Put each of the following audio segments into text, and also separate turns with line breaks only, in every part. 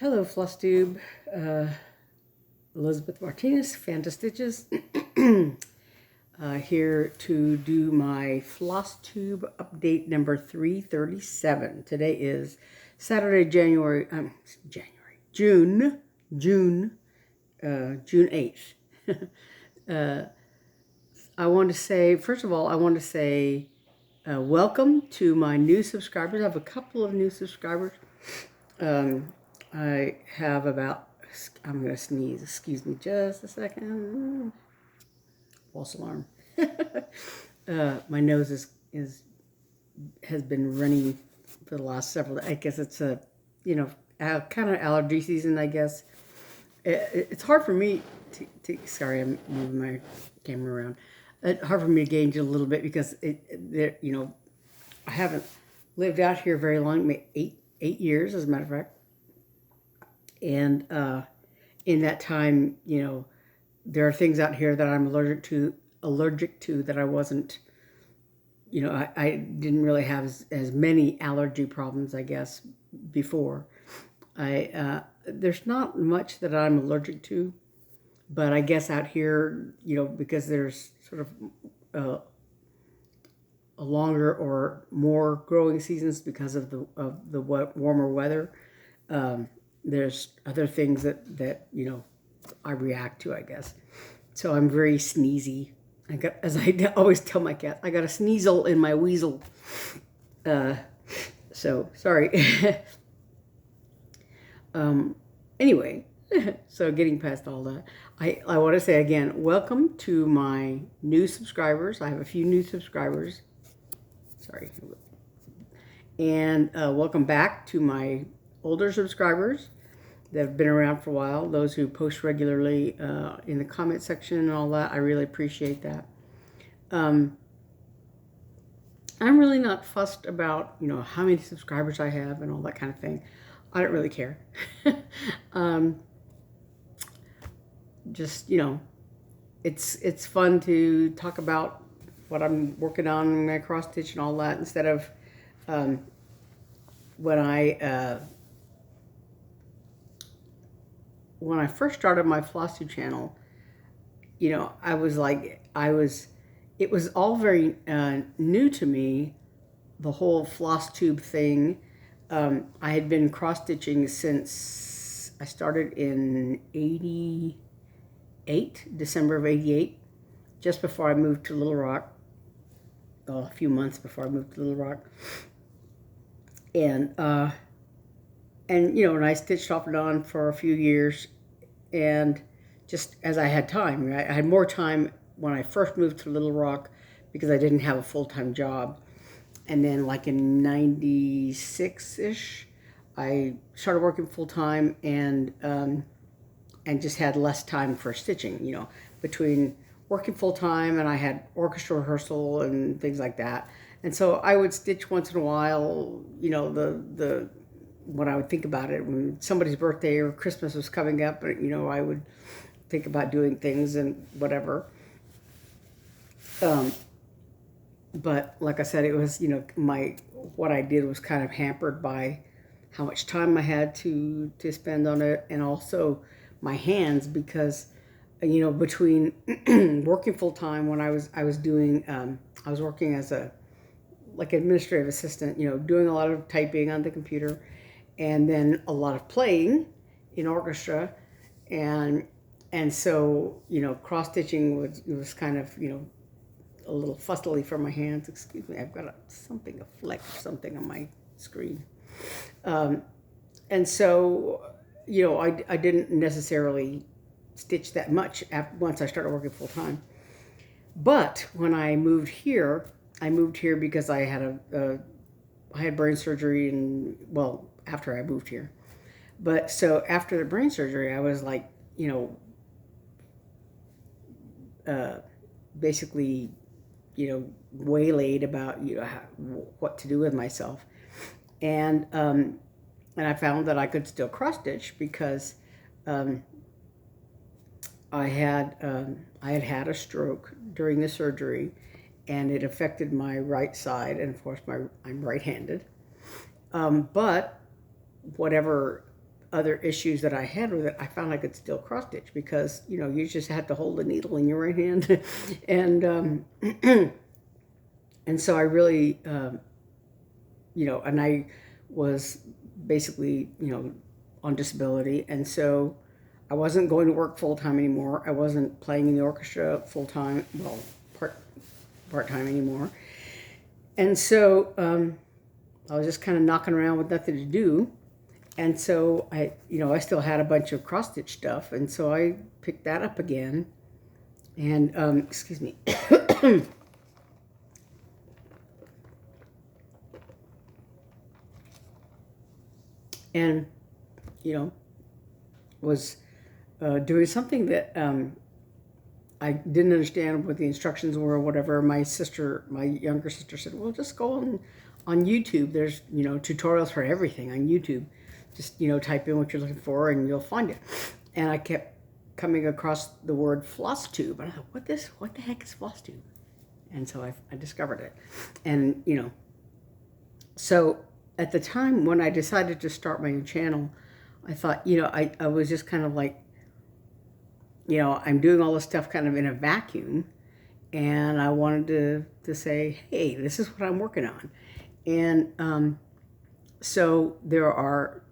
Hello, Flosstube. Elizabeth Martinez, phantastitches. Here to do my Flosstube update number 337. Today is Saturday, June 8th. I want to say, first of all, welcome to my new subscribers. I have a couple of new subscribers. I have about, I'm going to sneeze, excuse me just a second. False alarm. My nose has been running for the last several, I guess it's a, kind of allergy season, I guess. It's hard for me sorry, I'm moving my camera around. It's hard for me to gauge a little bit because I haven't lived out here very long, maybe 8 years as a matter of fact. And in that time, there are things out here that I'm allergic to that I wasn't, I didn't really have as many allergy problems, I guess, before. There's not much that I'm allergic to, but I guess out here, because there's sort of a longer or more growing seasons because of the warmer weather. There's other things that I react to, I guess. So I'm very sneezy. As I always tell my cat, I got a sneasel in my weasel. So sorry. Anyway, so getting past all that, I want to say again, welcome to my new subscribers. I have a few new subscribers. Sorry. And welcome back to my older subscribers that have been around for a while, those who post regularly in the comment section and all that. I really appreciate that. I'm really not fussed about, how many subscribers I have and all that kind of thing. I don't really care. Just, it's fun to talk about what I'm working on, my cross stitch and all that, instead of when I first started my Flosstube channel, it was all very new to me, the whole Flosstube thing. I had been cross stitching since I started in December of 88, just before I moved to Little Rock. A few months before I moved to Little Rock. And I stitched off and on for a few years, and just as I had time, right? I had more time when I first moved to Little Rock because I didn't have a full-time job. And then like in 96-ish, I started working full-time and just had less time for stitching, between working full-time and I had orchestra rehearsal and things like that. And so I would stitch once in a while, when I would think about it, when somebody's birthday or Christmas was coming up, I would think about doing things and whatever. But like I said, it was, what I did was kind of hampered by how much time I had to spend on it, and also my hands, because, between working full time when I was doing, I was working as like administrative assistant, doing a lot of typing on the computer, and then a lot of playing in orchestra, and so cross stitching was kind of a little fussily for my hands. Excuse me, I've got a fleck of something on my screen, and so I didn't necessarily stitch that much once I started working full time. But when I moved here because I had I had brain surgery, and after I moved here. But so after the brain surgery, I was like, basically, waylaid about, what to do with myself. And I found that I could still cross stitch because I had had a stroke during the surgery, and it affected my right side, and of course I'm right-handed. But whatever other issues that I had with it, I found I could still cross stitch because, you know, you just had to hold the needle in your right hand. And, and so I really, you know, and I was basically, you know, on disability. And so I wasn't going to work full-time anymore. I wasn't playing in the orchestra full-time, well, part-time anymore. And so I was just kind of knocking around with nothing to do. And so I, you know, I still had a bunch of cross-stitch stuff. And so I picked that up again. And, excuse me. And, you know, was doing something that I didn't understand what the instructions were or whatever. My younger sister said, well, just go on YouTube. There's, you know, tutorials for everything on YouTube. Just, you know, type in what you're looking for and you'll find it. And I kept coming across the word Flosstube. And I thought, what the heck is Flosstube? And so I discovered it. And, you know, so at the time when I decided to start my own channel, I thought, you know, I was just kind of like, you know, I'm doing all this stuff kind of in a vacuum. And I wanted to say, hey, this is what I'm working on. And so there are,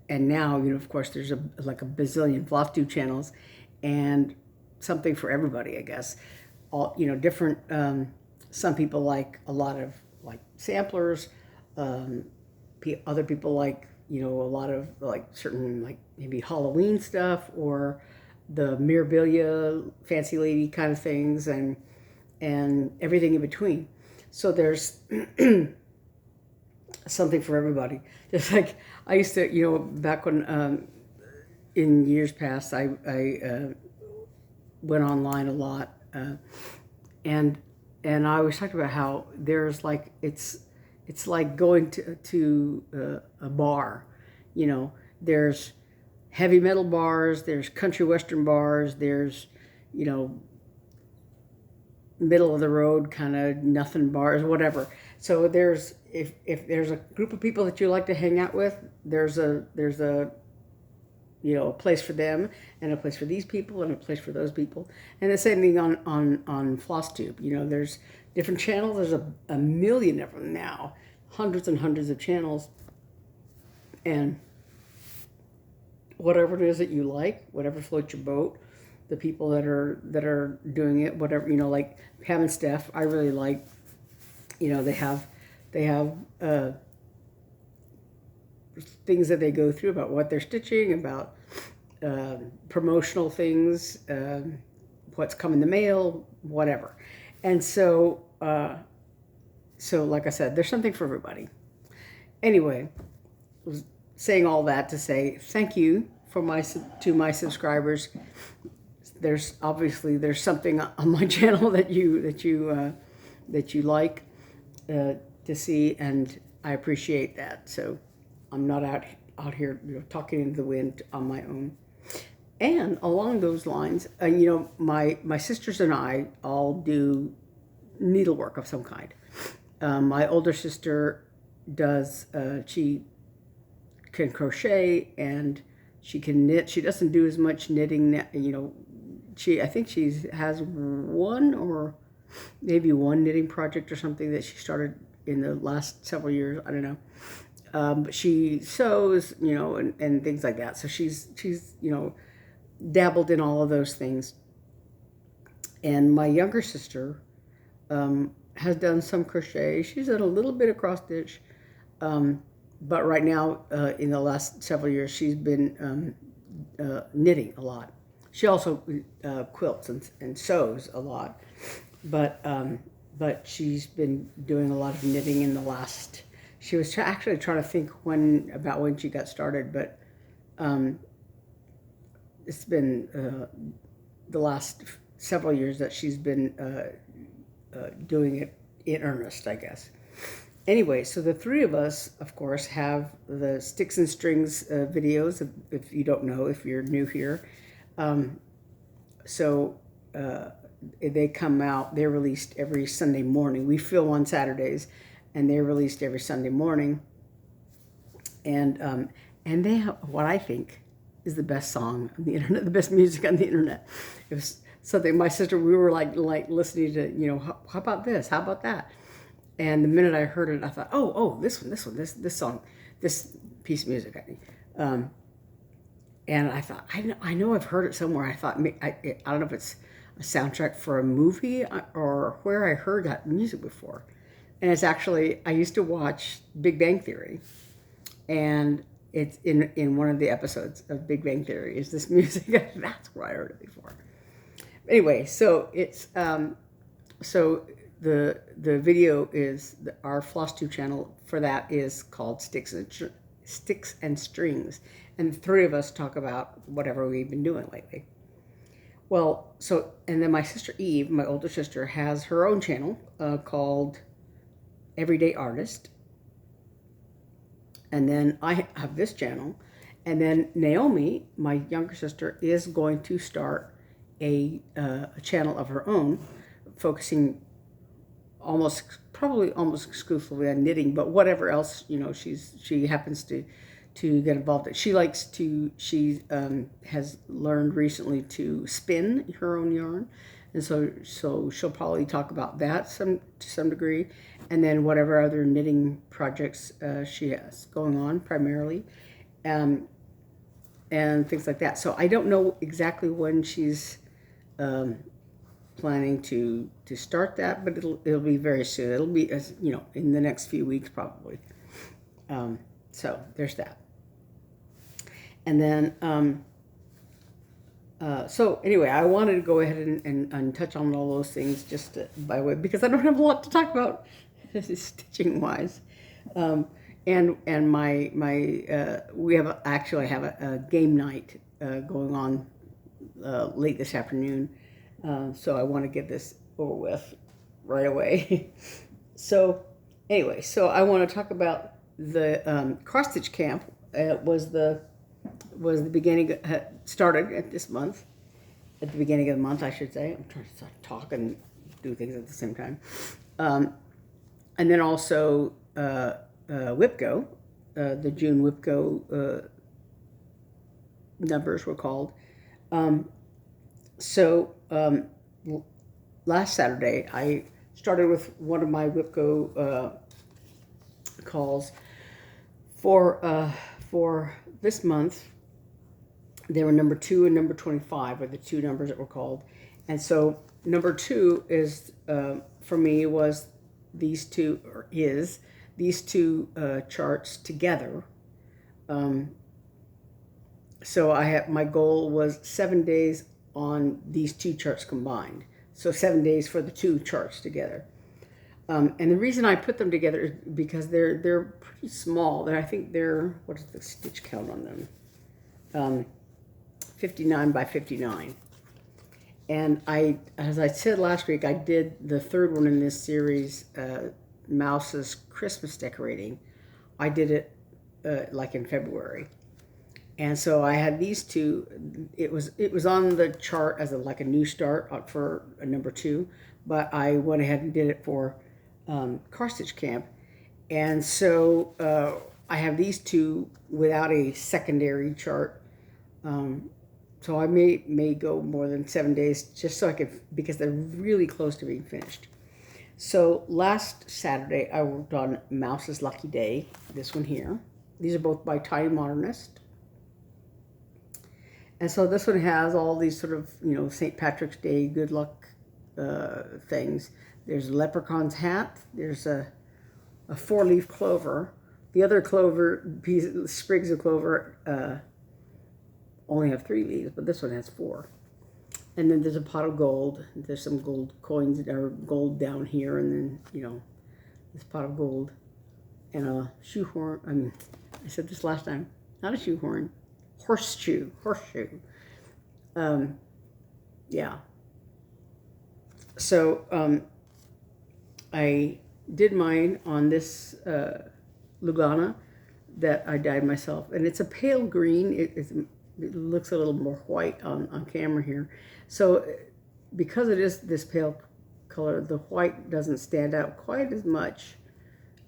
and now, you know, of course, there's like a bazillion Flosstube channels and something for everybody, I guess. All, you know, different, some people like a lot of like samplers, other people like, you know, a lot of like certain like maybe Halloween stuff or the Mirabilia fancy lady kind of things and everything in between. So there's something for everybody. Just like I used to, you know, back when in years past I went online a lot and I always talked about how there's like it's like going to a bar, you know. There's heavy metal bars, there's country western bars, there's, you know, middle of the road kind of nothing bars, whatever. So there's if there's a group of people that you like to hang out with, there's a you know, a place for them and a place for these people and a place for those people. And the same thing on Flosstube. You know, there's different channels. There's a million of them now, hundreds and hundreds of channels. And whatever it is that you like, whatever floats your boat, the people that are doing it, whatever, you know, like Pam and Steph, I really like, you know, they have things that they go through about what they're stitching, about promotional things, what's come in the mail, whatever. And so, so like I said, there's something for everybody. Anyway, I was saying all that to say thank you to my subscribers. There's obviously something on my channel that you like to see, and I appreciate that. So I'm not out here, you know, talking into the wind on my own. And along those lines, you know, my sisters and I all do needlework of some kind. My older sister does, she can crochet and she can knit. She doesn't do as much knitting, you know. I think she has one or maybe one knitting project or something that she started in the last several years. I don't know. But she sews, you know, and things like that. So she's you know, dabbled in all of those things. And my younger sister has done some crochet. She's done a little bit of cross stitch, but right now, in the last several years, she's been knitting a lot. She also quilts and sews a lot, but she's been doing a lot of knitting in the last. She was actually trying to think about when she got started, but it's been the last several years that she's been doing it in earnest, I guess. Anyway, so the three of us, of course, have the Sticks and Strings videos, if you don't know, if you're new here. They come out, they're released every Sunday morning. We film on Saturdays, and they're released every Sunday morning. And and they have what I think is the best song on the internet, the best music on the internet. It was something my sister, we were like listening to, you know, how about this? How about that? And the minute I heard it, I thought, oh, this song, this piece of music, I think. And I thought, I know I've heard it somewhere. I thought, I don't know if it's a soundtrack for a movie or where I heard that music before. And it's actually, I used to watch Big Bang Theory, and it's in one of the episodes of Big Bang Theory is this music. That's where I heard it before. Anyway, so it's so the video is our Flosstube channel for that is called Sticks and Strings, and the three of us talk about whatever we've been doing lately. Well, so and then my sister Eve, my older sister, has her own channel called Everyday Artist, and then I have this channel, and then Naomi, my younger sister, is going to start a channel of her own, focusing probably almost exclusively on knitting, but whatever else, you know, she happens to get involved in. She has learned recently to spin her own yarn, and so she'll probably talk about that to some degree, and then whatever other knitting projects she has going on primarily, and things like that. So I don't know exactly when she's planning to start that, but it'll be very soon. It'll be, as you know, in the next few weeks probably. So there's that. And then so anyway, I wanted to go ahead and touch on all those things just by way, because I don't have a lot to talk about stitching wise. And my we have actually have a game night going on late this afternoon. So I want to get this over with right away. So anyway, so I want to talk about the cross stitch camp. Was the beginning, started at this month, at the beginning of the month, I should say. I'm trying to talk and do things at the same time. And then also WIPGO, the June WIPGO numbers were called. Last Saturday, I started with one of my WIPGO calls for this month. They were number 2 and number 25 are the two numbers that were called. And so number 2 is, for me, was these two charts together. So my goal was 7 days on these two charts combined. So 7 days for the two charts together. And the reason I put them together is because they're pretty small. I think they're, what is the stitch count on them? 59 by 59. And as I said last week, I did the third one in this series, Mouse's Christmas decorating. I did it like in February. And so I had these two. It was on the chart as like a new start for a number 2, but I went ahead and did it for cross stitch camp. And so I have these two without a secondary chart. So I may go more than 7 days just so I could, because they're really close to being finished. So last Saturday I worked on Mouse's Lucky Day, this one here. These are both by Tinymodernist. And so this one has all these sort of, you know, St. Patrick's Day good luck things. There's a leprechaun's hat. There's a 4-leaf clover. The other sprigs of clover only have 3 leaves, but this one has 4. And then there's a pot of gold. There's some gold coins or gold down here, and then, you know, this pot of gold and a shoehorn. I said this last time, not a shoehorn. Horseshoe. Yeah. So I did mine on this Lugana that I dyed myself, and it's a pale green. It looks a little more white on camera here. So because it is this pale color, the white doesn't stand out quite as much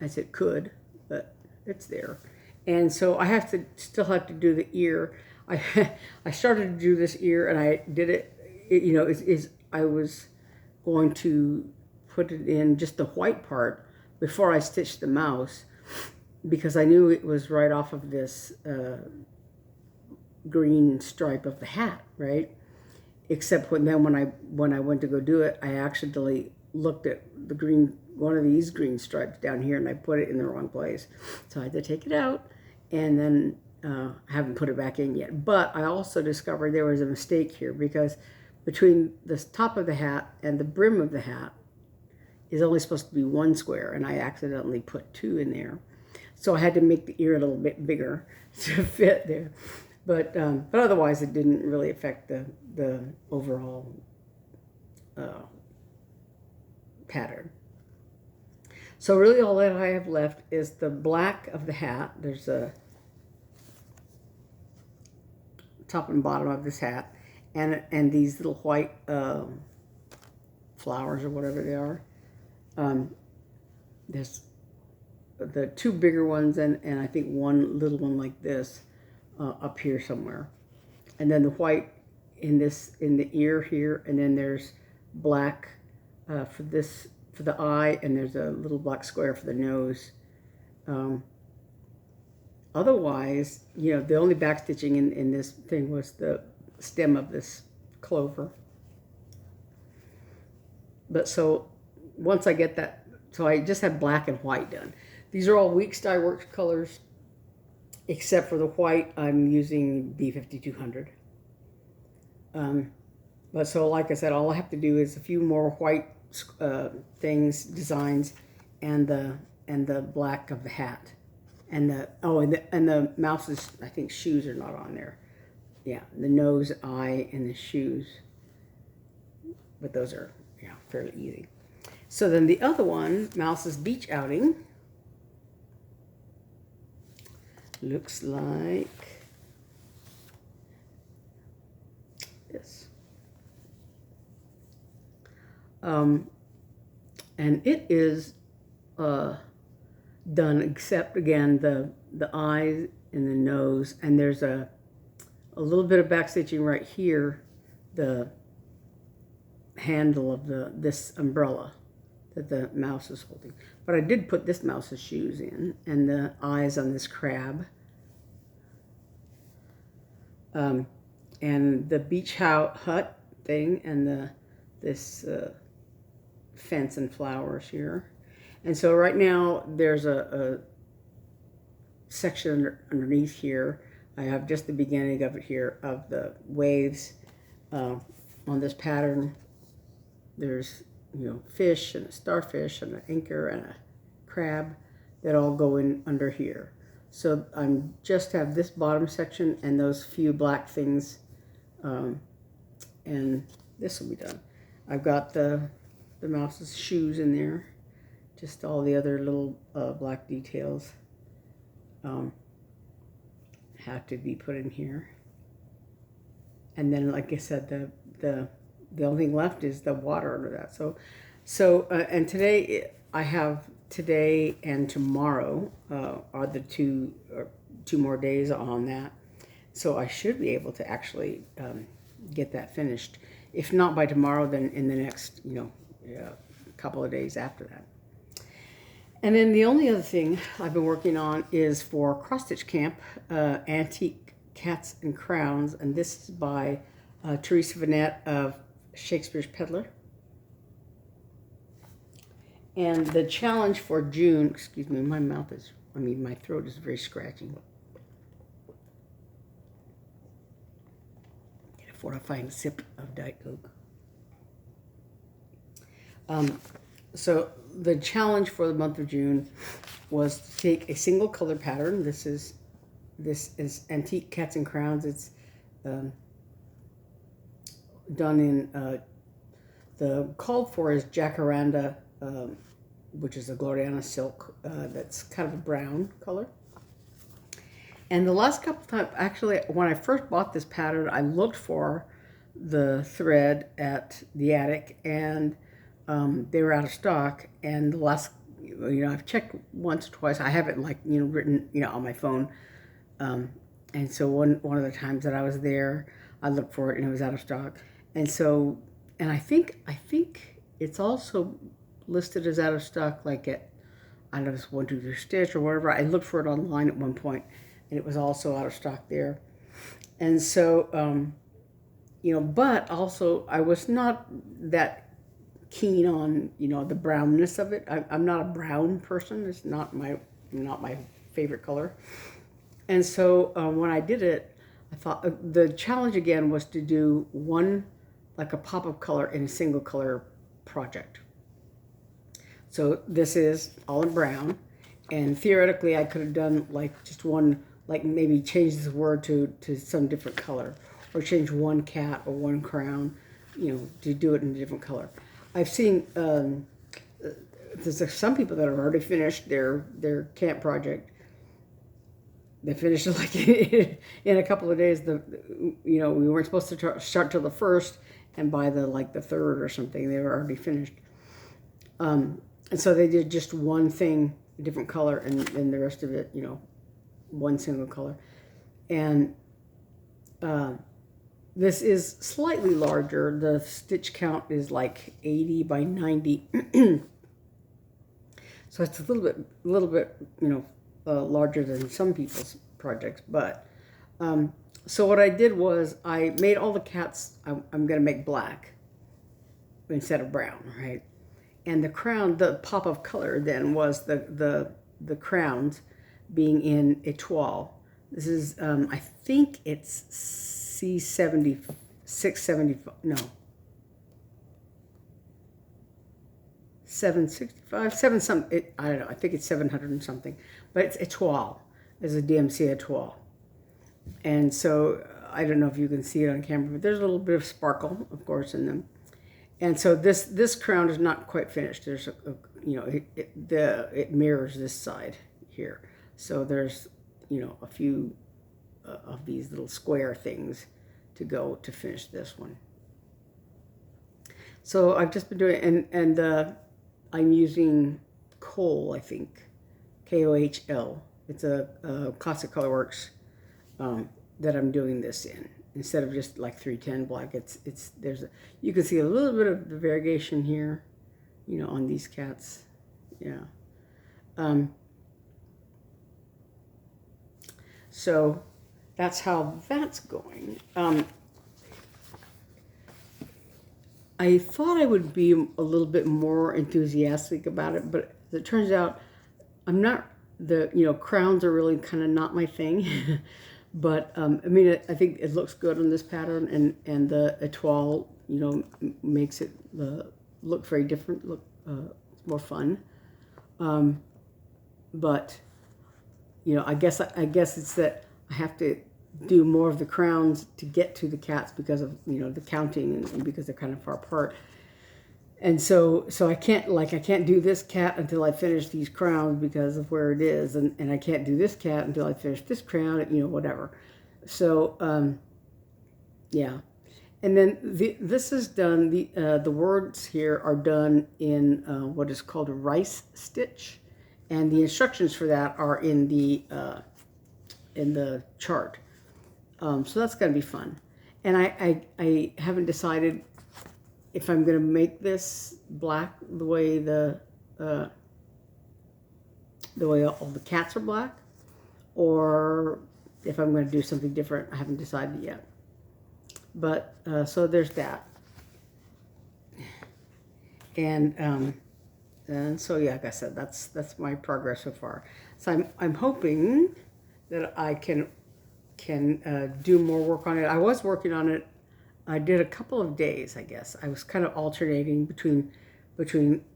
as it could, but it's there. And so I still have to do the ear. I started to do this ear, and I did it. I was going to put it in just the white part before I stitched the mouse, because I knew it was right off of this green stripe of the hat, right? Except when I went to go do it, I accidentally looked at one of these green stripes down here, and I put it in the wrong place. So I had to take it out, and then I haven't put it back in yet. But I also discovered there was a mistake here, because between the top of the hat and the brim of the hat is only supposed to be one square, and I accidentally put two in there. So I had to make the ear a little bit bigger to fit there. But otherwise, it didn't really affect the overall pattern. So really all that I have left is the black of the hat. There's a top and bottom of this hat, and these little white flowers or whatever they are. There's the two bigger ones and I think one little one like this up here somewhere, and then the white in the ear here, and then there's black for the eye, and there's a little black square for the nose. Otherwise, the only back stitching in this thing was the stem of this clover. But so once I get that, so I just have black and white done. These are all Weeks Dye Works colors, except for the white. I'm using B5200. But so like I said, all I have to do is a few more white designs, and the black of the hat, and the mouse's, I think, shoes are not on there. Yeah, the nose, eye, and the shoes. But those are fairly easy. So then the other one, Mouse's Beach Outing, looks like this. And it is done, except again the eyes and the nose, and there's a little bit of back stitching right here, the handle of this umbrella that the mouse is holding. But I did put this mouse's shoes in, and the eyes on this crab, and the beach hut thing, and this fence and flowers here. And so right now there's a section underneath here. I have just the beginning of it here of the waves on this pattern. There's fish and a starfish and an anchor and a crab that all go in under here. So I'm just have this bottom section and those few black things, and this will be done. I've got the mouse's shoes in there, just all the other little black details have to be put in here. And then, like I said, the only thing left is the water under that. So and today today and tomorrow are the two more days on that. So I should be able to actually get that finished. If not by tomorrow, then in the next couple of days after that. And then the only other thing I've been working on is for Cross Stitch Camp, Antique Cats and Crowns, and this is by Theresa Venette of Shakespeare's Peddler. And the challenge for June, excuse me, my throat is very scratchy. Get a fortifying sip of Diet Coke. So the challenge for the month of June was to take a single color pattern. This is Antique Cats and Crowns. It's done in the called for is Jacaranda, which is a Gloriana silk that's kind of a brown color. And the last couple of times, actually, when I first bought this pattern, I looked for the thread at the attic, and they were out of stock. And the last I've checked once or twice. I haven't written, on my phone. And so one of the times that I was there, I looked for it and it was out of stock. And so, and I think it's also listed as out of stock, like at, I don't know if it's 1-2-3 Stitch or whatever. I looked for it online at one point, and it was also out of stock there. And so, but also I was not that keen on, the brownness of it. I'm not a brown person. It's not my favorite color. And so when I did it, I thought the challenge again was to do one, like a pop of color in a single color project. So this is all in brown, and theoretically I could have done like just one, like maybe change this word to some different color, or change one cat or one crown, to do it in a different color. I've seen there's some people that have already finished their camp project. They finished it like in a couple of days. We weren't supposed to start till the 1st, and by the 3rd or something, they were already finished. And so they did just one thing, a different color, and the rest of it, one single color. And this is slightly larger. The stitch count is like 80 by 90. So it's a little bit, larger than some people's projects. But so what I did was I made all the cats, I'm going to make black instead of brown, right? And the crown, the pop of color then was the crowns being in étoile. This is, I think it's C70, 675, no. 765, I don't know, I think it's 700 and something. But it's étoile, it's a DMC étoile. And so, I don't know if you can see it on camera, but there's a little bit of sparkle, of course, in them. And so this crown is not quite finished. There's it mirrors this side here. So there's a few of these little square things to go to finish this one. So I've just been doing, and I'm using Kohl, I think, Kohl. It's a Classic Colorworks that I'm doing this in. Instead of just like 310 black, you can see a little bit of the variegation here, on these cats. Yeah. So that's how that's going. I thought I would be a little bit more enthusiastic about it, but as it turns out, I'm not. Crowns are really kind of not my thing. But, I think it looks good on this pattern, and the étoile, makes it look very different, more fun. But, I guess it's that I have to do more of the crowns to get to the cats because of, the counting and because they're kind of far apart. And so I can't do this cat until I finish these crowns because of where it is, and I can't do this cat until I finish this crown, whatever. So, yeah. And then this is done, the words here are done in what is called a rice stitch, and the instructions for that are in the chart. So that's going to be fun. And I haven't decided if I'm going to make this black the way all the cats are black, or if I'm going to do something different. I haven't decided yet. But so there's that. And so yeah, like I said, that's my progress so far. So I'm hoping that I can do more work on it. I was working on it. I did a couple of days, I guess. I was kind of alternating between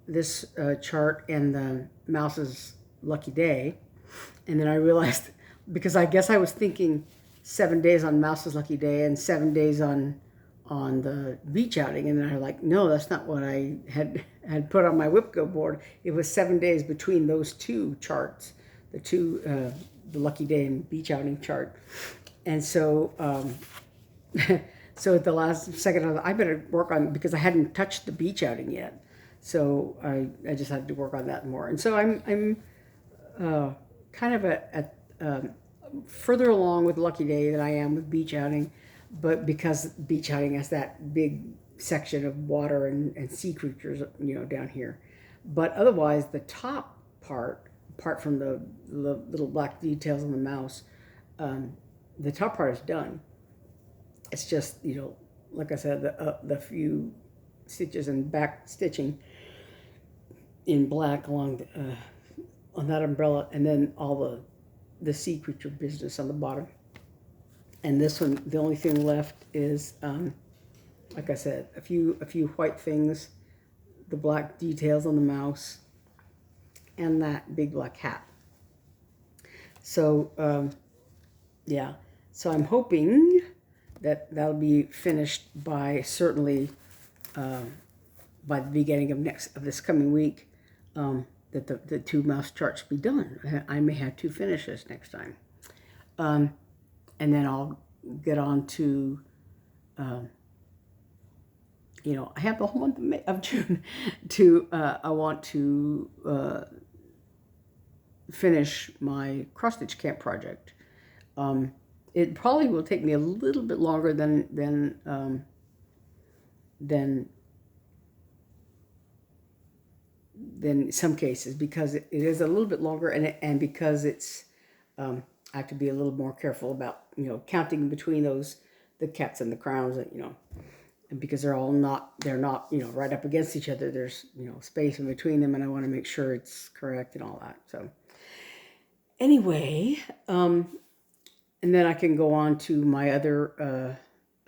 this chart and the Mouse's Lucky Day. And then I realized, because I guess I was thinking 7 days on Mouse's Lucky Day and 7 days on the beach outing. And then I'm like, no, that's not what I had put on my WIPGO board. It was 7 days between those two charts, the Lucky Day and beach outing chart. And so... So at the last second, I better work on, because I hadn't touched the beach outing yet. So I just had to work on that more. And so I'm kind of further along with Lucky Day than I am with beach outing, but because beach outing has that big section of water and sea creatures, down here. But otherwise, the top part, apart from the little black details on the mouse, the top part is done. It's just, like I said, the few stitches and back stitching in black along on that umbrella, and then all the sea creature business on the bottom. And this one, the only thing left is, like I said, a few white things, the black details on the mouse, and that big black hat. So yeah, so I'm hoping that that'll be finished by certainly by the beginning of this coming week. That the 2 mouse charts be done. I may have 2 finishes next time. And then I'll get on to, I have the whole month of June I want to finish my cross-stitch camp project. It probably will take me a little bit longer than some cases, because it is a little bit longer, and because it's I have to be a little more careful about counting between the cats and the crowns, and because they're not right up against each other. There's space in between them, and I want to make sure it's correct and all that. So anyway, and then I can go on to my other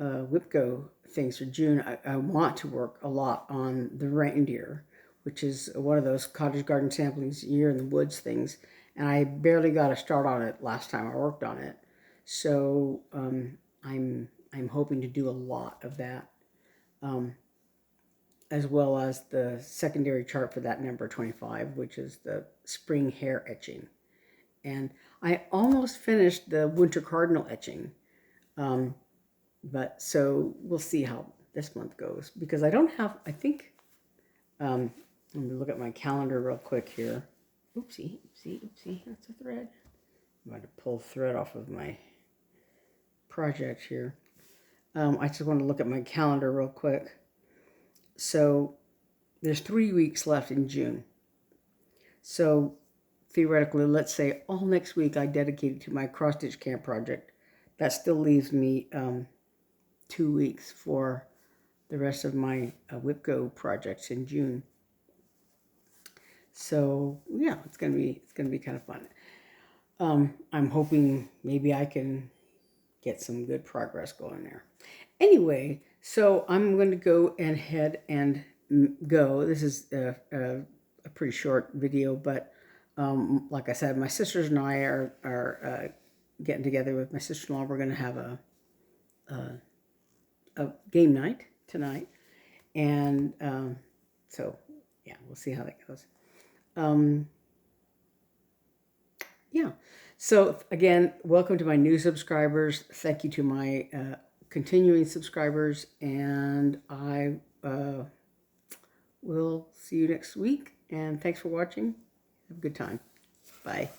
WIPGO things for June. I want to work a lot on the Reindeer, which is one of those cottage garden samplings, year in the woods things. And I barely got a start on it last time I worked on it. So I'm hoping to do a lot of that, as well as the secondary chart for that number 25, which is the spring Hare etching. And I almost finished the winter cardinal etching, but so we'll see how this month goes, because I don't have, I think, let me look at my calendar real quick here. Oopsie, that's a thread. I'm going to pull thread off of my project here. I just want to look at my calendar real quick. So there's 3 weeks left in June. So theoretically, let's say all next week I dedicated to my cross-stitch camp project. That still leaves me 2 weeks for the rest of my WIPGO projects in June. So yeah, it's gonna be kind of fun. I'm hoping maybe I can get some good progress going there. Anyway, so I'm going to go ahead and go. This is a pretty short video, but like I said, my sisters and I are getting together with my sister-in-law. We're going to have a game night tonight, and so yeah, we'll see how that goes. Yeah, so again, welcome to my new subscribers. Thank you to my continuing subscribers, and I will see you next week, and thanks for watching. Have a good time. Bye.